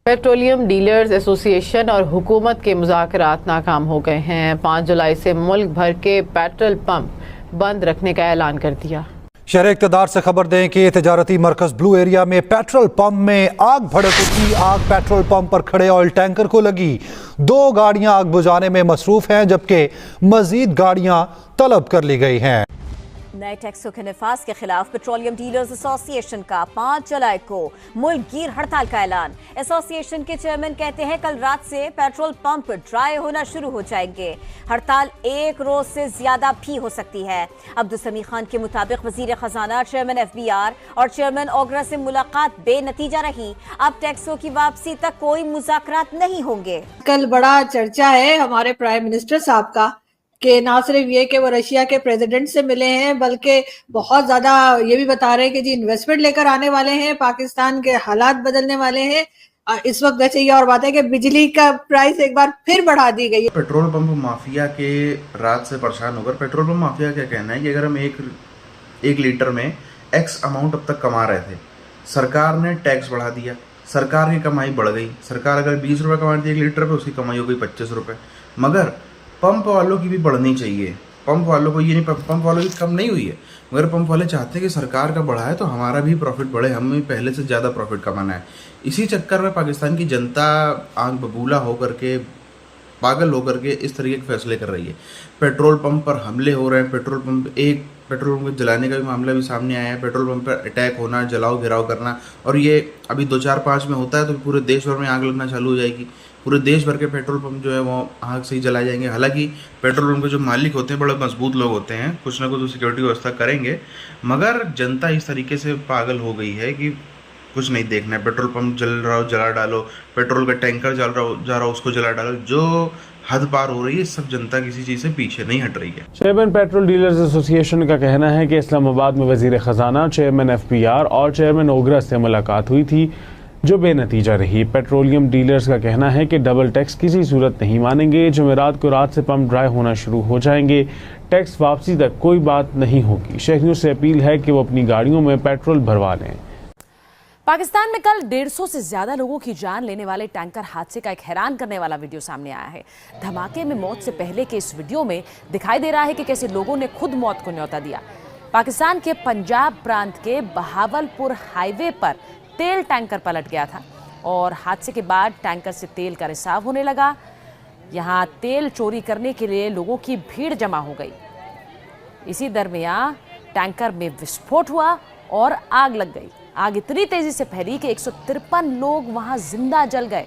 Petroleum dealers association और हुकूमत के मुज़ाकरात नाकाम हो गए हैं। 5 जुलाई से मुल्क भर के पेट्रोल पंप बंद रखने का ऐलान कर दिया। शहर इक़्तिदार से खबर दें कि तिजारती मरकज ब्लू एरिया में पेट्रोल पंप में आग भड़क उठी। आग पेट्रोल पंप पर खड़े ऑयल टैंकर को लगी। 2 गाड़ियां आग बुझाने में मसरूफ हैं, जबकि मजीद गाड़ियां तलब कर ली गई हैं। नए टैक्सों के नफाज के खिलाफ पेट्रोलियम डीलर्स एसोसिएशन का 5 जुलाई को मुल्क गिर हड़ताल का ऐलान। एसोसिएशन के चेयरमैन कहते हैं कल रात से पेट्रोल पंप ड्राई होना शुरू हो जाएंगे। हड़ताल 1 रोज से ज्यादा भी हो सकती है। अब्दुल समी खान के मुताबिक वजीर खजाना, चेयरमैन FBR और चेयरमैन ओगरा से मुलाकात बेनतीजा रही। अब टैक्सों की वापसी तक कोई मुज़ाकरात नहीं होंगे। कल बड़ा चर्चा है हमारे प्राइम मिनिस्टर साहब का कि ना सिर्फ ये कि वो रशिया के प्रेसिडेंट से मिले हैं, बल्कि बहुत ज्यादा ये भी बता रहे हैं कि जी इन्वेस्टमेंट लेकर आने वाले हैं, पाकिस्तान के हालात बदलने वाले हैं। इस वक्त वैसे ये और बात है कि बिजली का प्राइस एक बार फिर बढ़ा दी गई है। पेट्रोल पंप माफिया के रात से परेशान होकर पेट्रोल पंप माफिया क्या कहना है कि अगर हम एक लीटर में एक्स अमाउंट अब तक कमा रहे थे, सरकार ने टैक्स बढ़ा दिया, सरकार की कमाई बढ़ गई। सरकार अगर 20 रुपये कमा रही थी 1 लीटर पे, उसकी कमाई हो गई 25 रुपये। मगर पंप वालों की भी बढ़नी चाहिए। पंप वालों को ये नहीं, पंप वालों की कम नहीं हुई है, मगर पंप वाले चाहते हैं कि सरकार का बढ़ा है तो हमारा भी प्रॉफिट बढ़े, हमें पहले से ज़्यादा प्रॉफिट कमाना है। इसी चक्कर में पाकिस्तान की जनता आंख बबूला होकर के, पागल होकर के इस तरीके के फैसले कर रही है। पेट्रोल पंप पर हमले हो रहे हैं। पेट्रोल पंप को जलाने का भी मामला भी सामने आया है। पेट्रोल पंप पर अटैक होना, जलाओ घिराव करना, और ये अभी 2, 4, 5 में होता है तो पूरे देश भर में आग लगना चालू हो जाएगी। पूरे देश भर के पेट्रोल पंप जो है वो आग से ही जलाए जाएंगे। हालांकि पेट्रोल पंप के जो मालिक होते हैं बड़े मजबूत लोग होते हैं, कुछ ना कुछ तो सिक्योरिटी व्यवस्था करेंगे, मगर जनता इस तरीके से पागल हो गई है कि कुछ नहीं देखना है। पेट्रोल पंप जल रहा हो जला डालो, पेट्रोल का टैंकर जा रहा हो उसको जला डालो। जो हद पार हो रही है, सब जनता किसी चीज़ से पीछे नहीं हट रही है। चेयरमैन पेट्रोल डीलर्स एसोसिएशन का कहना है कि इस्लामाबाद में वजीर खजाना, चेयरमैन FBR और चेयरमैन ओगरा से मुलाकात हुई थी, जो बेनतीजा रही। पेट्रोलियम डीलर्स का कहना है कि डबल टैक्स किसी सूरत नहीं मानेंगे। जुमेरात को रात से पंप ड्राई होना शुरू हो जाएंगे। टैक्स वापसी तक कोई बात नहीं होगी। शहरियों से अपील है कि वो अपनी गाड़ियों में पेट्रोल भरवा लें। पाकिस्तान में कल 150 से ज्यादा लोगों की जान लेने वाले टैंकर हादसे का एक हैरान करने वाला वीडियो सामने आया है। धमाके में मौत से पहले के इस वीडियो में दिखाई दे रहा है कि कैसे लोगों ने खुद मौत को न्योता दिया। पाकिस्तान के पंजाब प्रांत के बहावलपुर हाईवे पर तेल टैंकर पलट गया था और हादसे के बाद टैंकर से तेल का रिसाव होने लगा। यहाँ तेल चोरी करने के लिए लोगों की भीड़ जमा हो गई। इसी दरमियान टैंकर में विस्फोट हुआ और आग लग गई। आग इतनी तेजी से फैली कि 153 लोग वहां जिंदा जल गए।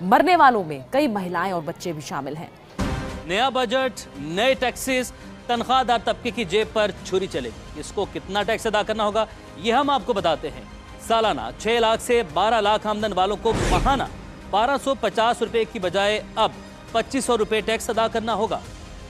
मरने वालों में कई महिलाएं और बच्चे भी शामिल हैं। नया बजट, नए टैक्सेस, तनख्वाहदार तबके की जेब पर छुरी चलेगी। इसको कितना टैक्स अदा करना होगा ये हम आपको बताते हैं। सालाना 6 लाख से 12 लाख आमदन वालों को माहाना 1250 रुपए की बजाय अब 2500 रुपए टैक्स अदा करना होगा।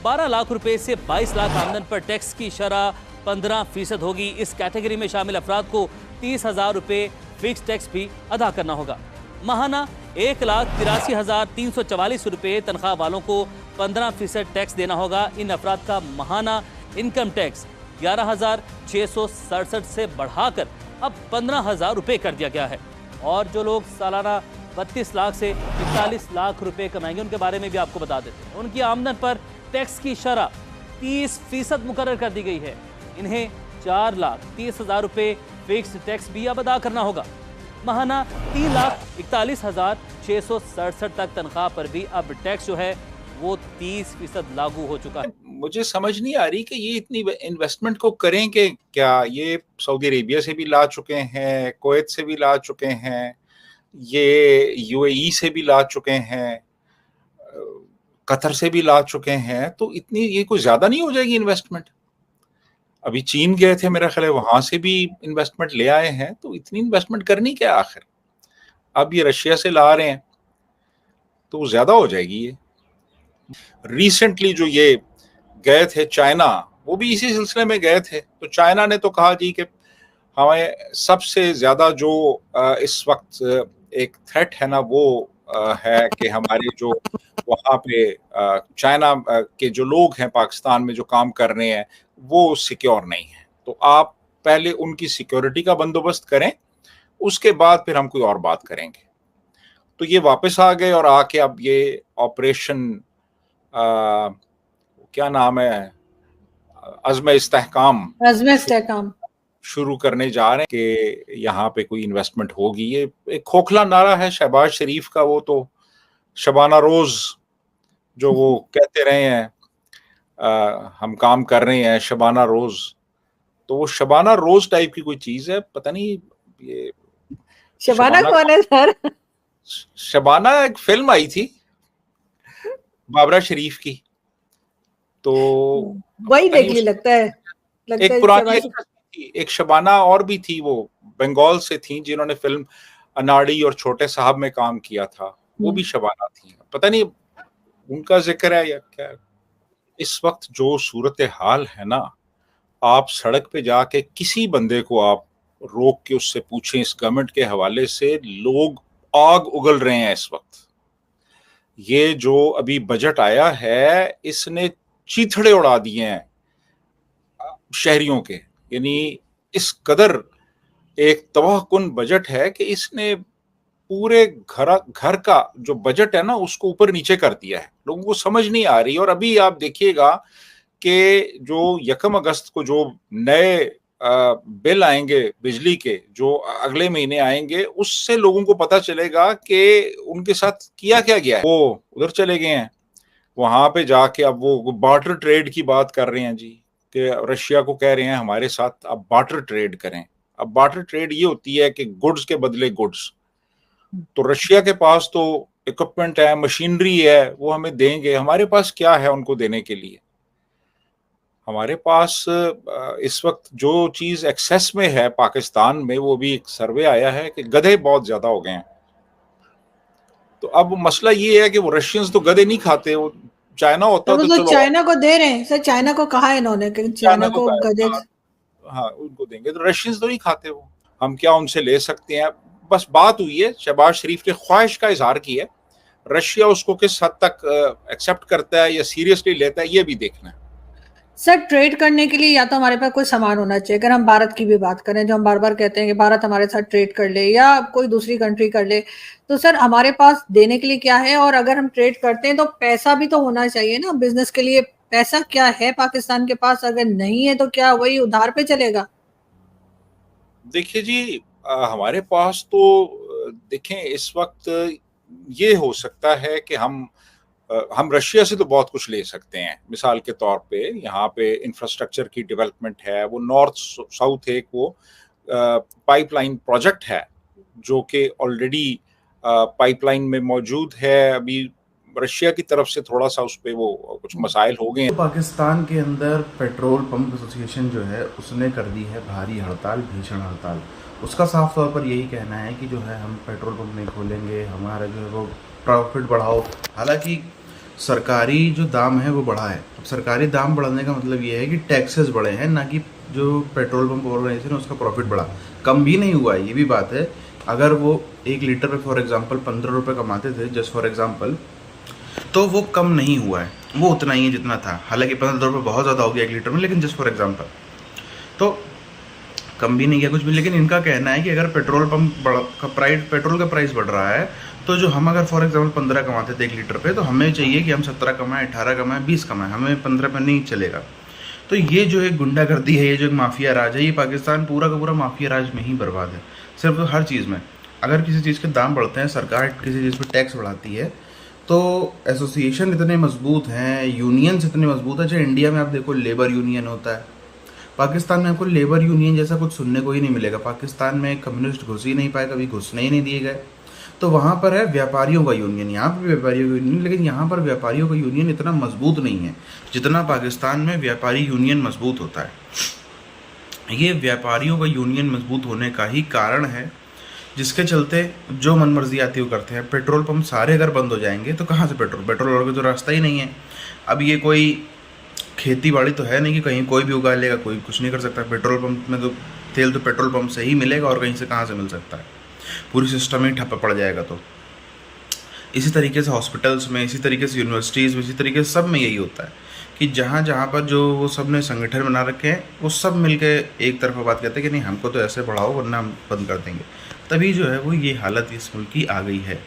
12 लाख रुपए से 22 लाख आमदन पर टैक्स की शरह 15% होगी। इस कैटेगरी में शामिल अफराद को 30,000 रुपए फिक्स टैक्स भी अदा करना होगा। माहाना 1,83,344 रुपए तनख्वाह वालों को 15% टैक्स देना होगा। इन अफराद का माहाना इनकम टैक्स 11,667 से बढ़ाकर अब 15,000 रुपए कर दिया गया है। और जो लोग सालाना 32 लाख से 41 लाख रुपए कमाएंगे उनके बारे में भी आपको बता देते हैं। उनकी आमदन पर टैक्स की शरह 30% मुकर्रर कर दी गई है। इन्हें 4,30,000 रुपए फिक्स टैक्स भी अब अदा करना होगा। माहाना 3,41,667 तक तनख्वाह पर भी अब टैक्स जो है वो 30% लागू हो चुका है। मुझे समझ नहीं आ रही कि ये इतनी इन्वेस्टमेंट को करें कि क्या ये सऊदी अरेबिया से भी ला चुके हैं, कुवैत से भी ला चुके हैं, ये UAE से भी ला चुके हैं, कतर से भी ला चुके हैं, तो इतनी ये कोई ज्यादा नहीं हो जाएगी इन्वेस्टमेंट? अभी चीन गए थे, मेरा ख्याल है वहां से भी इन्वेस्टमेंट ले आए हैं, तो इतनी इन्वेस्टमेंट करनी क्या आखिर? अब ये रशिया से ला रहे हैं तो ज्यादा हो जाएगी ये। रिसेंटली जो ये गए थे चाइना, वो भी इसी सिलसिले में गए थे, तो चाइना ने तो कहा जी कि हमें सबसे ज्यादा जो इस वक्त एक थ्रेट है ना, वो है कि हमारे जो वहाँ पे चाइना के जो लोग हैं पाकिस्तान में जो काम कर रहे हैं वो सिक्योर नहीं है, तो आप पहले उनकी सिक्योरिटी का बंदोबस्त करें, उसके बाद फिर हम कोई और बात करेंगे। तो ये वापस आ गए और आके अब ये ऑपरेशन क्या नाम है, अज़्म इस्तेहकाम शुरू करने जा रहे हैं कि यहाँ पे कोई इन्वेस्टमेंट होगी। ये एक खोखला नारा है शहबाज शरीफ का, वो तो शबाना रोज जो वो कहते रहे हैं हम काम कर रहे हैं शबाना रोज, तो वो शबाना रोज टाइप की कोई चीज है, पता नहीं ये शबाना कौन है सर? शबाना एक फिल्म आई थी बाबरा शरीफ की, तो वही देख ली लगता है एक पुरानी एक शबाना और भी थी, वो बंगाल से थी जिन्होंने फिल्म अनाड़ी और छोटे साहब में काम किया था, वो भी शबाना थी, पता नहीं उनका जिक्र है या क्या। इस वक्त जो सूरत हाल है ना, आप सड़क पे जाके किसी बंदे को आप रोक के उससे पूछें इस गवर्नमेंट के हवाले से, लोग आग उगल रहे हैं इस वक्त। ये जो अभी बजट आया है इसने चीथड़े उड़ा दिए हैं शहरियों के, यानी इस कदर एक तबाहकुन बजट है कि इसने पूरे घर का जो बजट है ना उसको ऊपर नीचे कर दिया है, लोगों को समझ नहीं आ रही। और अभी आप देखिएगा कि जो 1 अगस्त को जो नए बिल आएंगे बिजली के, जो अगले महीने आएंगे, उससे लोगों को पता चलेगा कि उनके साथ किया क्या गया है। वो उधर चले गए हैं, वहां पे जाके अब वो बार्टर ट्रेड की बात कर रहे हैं जी, कि रशिया को कह रहे हैं हमारे साथ अब बार्टर ट्रेड करें। अब बार्टर ट्रेड ये होती है कि गुड्स के बदले गुड्स, तो रशिया के पास तो इक्विपमेंट है, मशीनरी है, वो हमें देंगे, हमारे पास क्या है उनको देने के लिए। हमारे पास इस वक्त जो चीज एक्सेस में है पाकिस्तान में, वो भी एक सर्वे आया है कि गधे बहुत ज्यादा हो गए हैं। तो अब मसला ये है कि वो रशियंस तो गधे नहीं खाते, वो चाइना होता तो चलो चाइना को दे रहे हैं सर, चाइना को कहा है इन्होंने कि चाइना को गधे, हाँ उनको देंगे, तो रशियंस तो नहीं खाते वो, हम क्या उनसे ले सकते हैं। बस बात हुई है, शहबाज शरीफ ने ख्वाहिश का इजहार किया है, रशिया उसको किस हद तक एक्सेप्ट करता है या सीरियसली लेता है ये भी देखना है। सर ट्रेड करने के लिए या तो हमारे पास कोई सामान होना चाहिए, अगर हम भारत की भी बात करें, जो हम बार बार कहते हैं कि भारत हमारे साथ ट्रेड कर ले या कोई दूसरी कंट्री कर ले, तो सर हमारे पास देने के लिए क्या है? और अगर हम ट्रेड करते हैं तो पैसा भी तो होना चाहिए ना बिजनेस के लिए। पैसा क्या है पाकिस्तान के पास? अगर नहीं है तो क्या वही उधार पे चलेगा? देखिए जी, हमारे पास तो देखें इस वक्त ये हो सकता है कि हम रशिया से तो बहुत कुछ ले सकते हैं। मिसाल के तौर पे यहाँ पे इंफ्रास्ट्रक्चर की डेवलपमेंट है, वो नॉर्थ साउथ एक वो पाइपलाइन प्रोजेक्ट है जो कि ऑलरेडी पाइपलाइन में मौजूद है। अभी रशिया की तरफ से थोड़ा सा उस पे वो कुछ मसाइल हो गए हैं। तो पाकिस्तान के अंदर पेट्रोल पंप एसोसिएशन जो है उसने कर दी है भारी हड़ताल, भीषण हड़ताल। उसका साफ तौर पर यही कहना है कि जो है हम पेट्रोल पंप नहीं खोलेंगे, हमारा जो है वो प्रॉफिट बढ़ाओ। हालांकि सरकारी जो दाम है वो बढ़ा है। अब सरकारी दाम बढ़ाने का मतलब ये है कि टैक्सेस बढ़े हैं, ना कि जो पेट्रोल पंप ऑर्गेनाइजेशन है उसका प्रॉफिट बढ़ा। कम भी नहीं हुआ है, ये भी बात है। अगर वो 1 लीटर पे फॉर एग्जांपल 15 रुपये कमाते थे, जस्ट फॉर एग्जांपल, तो वो कम नहीं हुआ है, वो उतना ही है जितना था। हालांकि 15 रुपये बहुत ज़्यादा हो गया 1 लीटर में, लेकिन जस्ट फॉर एग्जांपल तो कम भी नहीं किया कुछ भी। लेकिन इनका कहना है कि अगर पेट्रोल का प्राइस बढ़ रहा है, तो जो हम अगर फॉर एग्जांपल 15 कमाते थे 1 लीटर पे, तो हमें चाहिए कि हम 17 कमाएं, 18 कमाएं, 20 कमाएं, हमें 15 पे नहीं चलेगा। तो ये जो एक गुंडागर्दी है, ये जो एक माफिया राज है, ये पाकिस्तान पूरा का पूरा माफिया राज में ही बर्बाद है। सिर्फ हर चीज़ में अगर किसी चीज़ के दाम बढ़ते हैं, सरकार किसी चीज़ पर टैक्स बढ़ाती है, तो एसोसिएशन इतने मजबूत हैं, यूनियंस इतने मजबूत है। चाहे इंडिया में आप देखो लेबर यूनियन होता है, पाकिस्तान में आपको लेबर यूनियन जैसा कुछ सुनने को ही नहीं मिलेगा। पाकिस्तान में कम्युनिस्ट घुस ही नहीं पाए, कभी घुसने ही नहीं दिए गए। तो वहाँ पर है व्यापारियों का यूनियन, यहाँ पर भी व्यापारियों का यूनियन, लेकिन यहाँ पर व्यापारियों का यूनियन इतना मजबूत नहीं है जितना पाकिस्तान में व्यापारी यूनियन मजबूत होता है। ये व्यापारियों का यूनियन मजबूत होने का ही कारण है, जिसके चलते जो मनमर्जी आती वो करते हैं। पेट्रोल पंप सारे अगर बंद हो जाएंगे तो कहाँ से पेट्रोल और तो रास्ता ही नहीं है। अब ये कोई खेती बाड़ी तो है नहीं कि कहीं कोई भी उगा लेगा, कोई कुछ नहीं कर सकता। पेट्रोल पंप में तो तेल तो पेट्रोल पंप से ही मिलेगा, और कहीं से कहाँ से मिल सकता है। पूरी सिस्टम ही ठप्प पड़ जाएगा। तो इसी तरीके से हॉस्पिटल्स में, इसी तरीके से यूनिवर्सिटीज़ में, इसी तरीके से सब में यही होता है कि जहाँ जहाँ पर जो वो सब ने संगठन बना रखे हैं, वो सब मिलके एक तरफा बात करते हैं कि नहीं हमको तो ऐसे बढ़ाओ वरना हम बंद कर देंगे। तभी जो है वो ये हालत इस मुल्क की आ गई है।